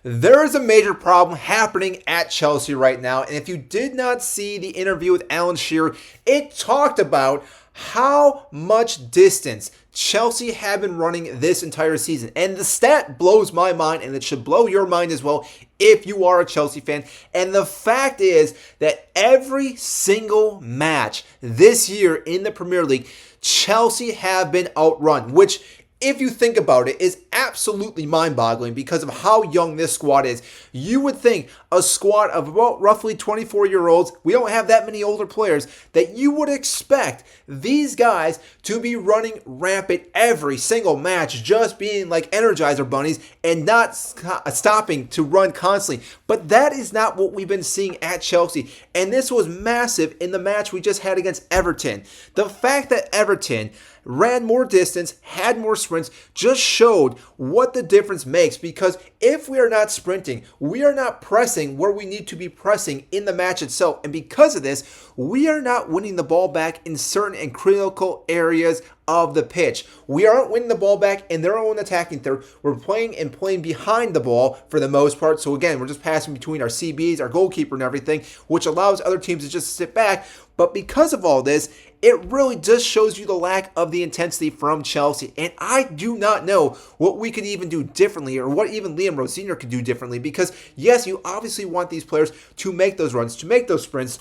There is a major problem happening at Chelsea right now, and if you did not see the interview with Alan Shearer, it talked about how much distance Chelsea have been running this entire season. And the stat blows my mind, and it should blow your mind as well if you are a Chelsea fan. And the fact is that every single match this year in the Premier League, Chelsea have been outrun, which, if you think about it, is absolutely mind-boggling because of how young this squad is. You would think a squad of about roughly 24-year-olds, we don't have that many older players, that you would expect these guys to be running rampant every single match, just being like Energizer bunnies and not stopping to run constantly. But that is not what we've been seeing at Chelsea. And this was massive in the match we just had against Everton. The fact that Everton ran more distance, had more sprints, just showed what the difference makes, because if we are not sprinting, we are not pressing where we need to be pressing in the match itself. And because of this, we are not winning the ball back in certain and critical areas of the pitch. We aren't winning the ball back in their own attacking third. We're playing behind the ball for the most part. So again, we're just passing between our CBs, our goalkeeper and everything, which allows other teams to just sit back. But because of all this, it really just shows you the lack of the intensity from Chelsea. And I do not know what we could even do differently, or what even Liam Rosier could do differently, because yes, you obviously want these players to make those runs, to make those sprints.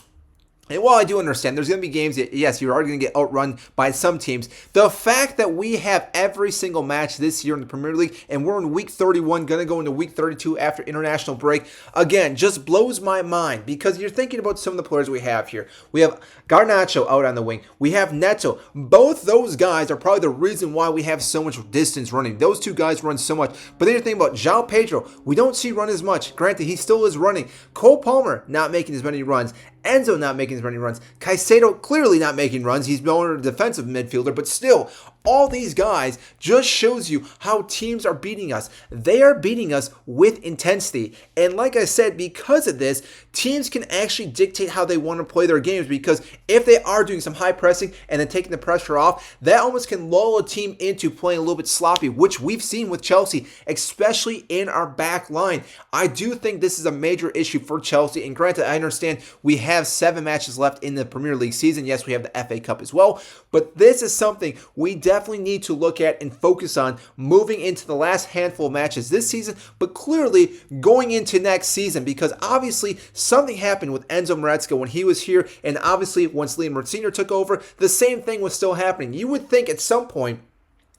And while I do understand there's going to be games that, yes, you're already going to get outrun by some teams, the fact that we have every single match this year in the Premier League, and we're in week 31, going to go into week 32 after international break, again, just blows my mind, because you're thinking about some of the players we have here. We have Garnacho out on the wing. We have Neto. Both those guys are probably the reason why we have so much distance running. Those two guys run so much. But then you're thinking about João Pedro. We don't see run as much. Granted, he still is running. Cole Palmer not making as many runs. Enzo not making as many runs. Caicedo clearly not making runs. He's more a defensive midfielder, but still, all these guys just shows you how teams are beating us. They are beating us with intensity. And like I said, because of this, teams can actually dictate how they want to play their games, because if they are doing some high pressing and then taking the pressure off, that almost can lull a team into playing a little bit sloppy, which we've seen with Chelsea, especially in our back line. I do think this is a major issue for Chelsea. And granted, I understand we have 7 matches left in the Premier League season. Yes, we have the FA Cup as well. But this is something we definitely need to look at and focus on moving into the last handful of matches this season, but clearly going into next season, because obviously something happened with Enzo Maresca when he was here, and obviously once Liam Rosier took over, the same thing was still happening. You would think at some point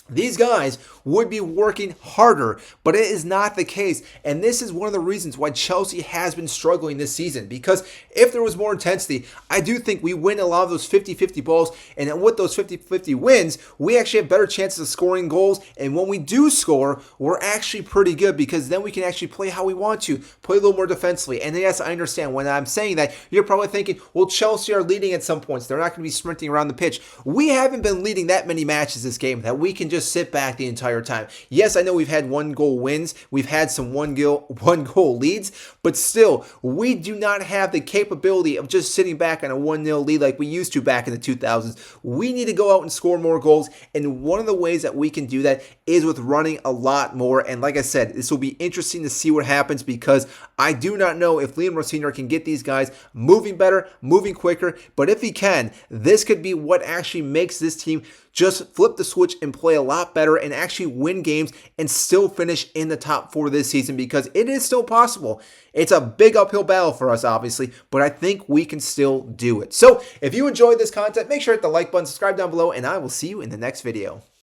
these guys would be working harder, but it is not the case. And this is one of the reasons why Chelsea has been struggling this season, because if there was more intensity, I do think we win a lot of those 50-50 balls. And with those 50-50 wins, we actually have better chances of scoring goals. And when we do score, we're actually pretty good, because then we can actually play how we want to, play a little more defensively. And yes, I understand when I'm saying that, you're probably thinking, well, Chelsea are leading at some points. They're not going to be sprinting around the pitch. We haven't been leading that many matches this game that we can just sit back the entire time. Yes, I know we've had 1-goal wins. We've had some one goal leads, but still, we do not have the capability of just sitting back on a 1-0 lead like we used to back in the 2000s. We need to go out and score more goals, and one of the ways that we can do that is with running a lot more. And like I said, this will be interesting to see what happens, because I do not know if Liam Rosier can get these guys moving better, moving quicker, but if he can, this could be what actually makes this team just flip the switch and play a lot better and actually win games and still finish in the top 4 this season, because it is still possible. It's a big uphill battle for us, obviously, but I think we can still do it. So if you enjoyed this content, make sure to hit the like button, subscribe down below, and I will see you in the next video.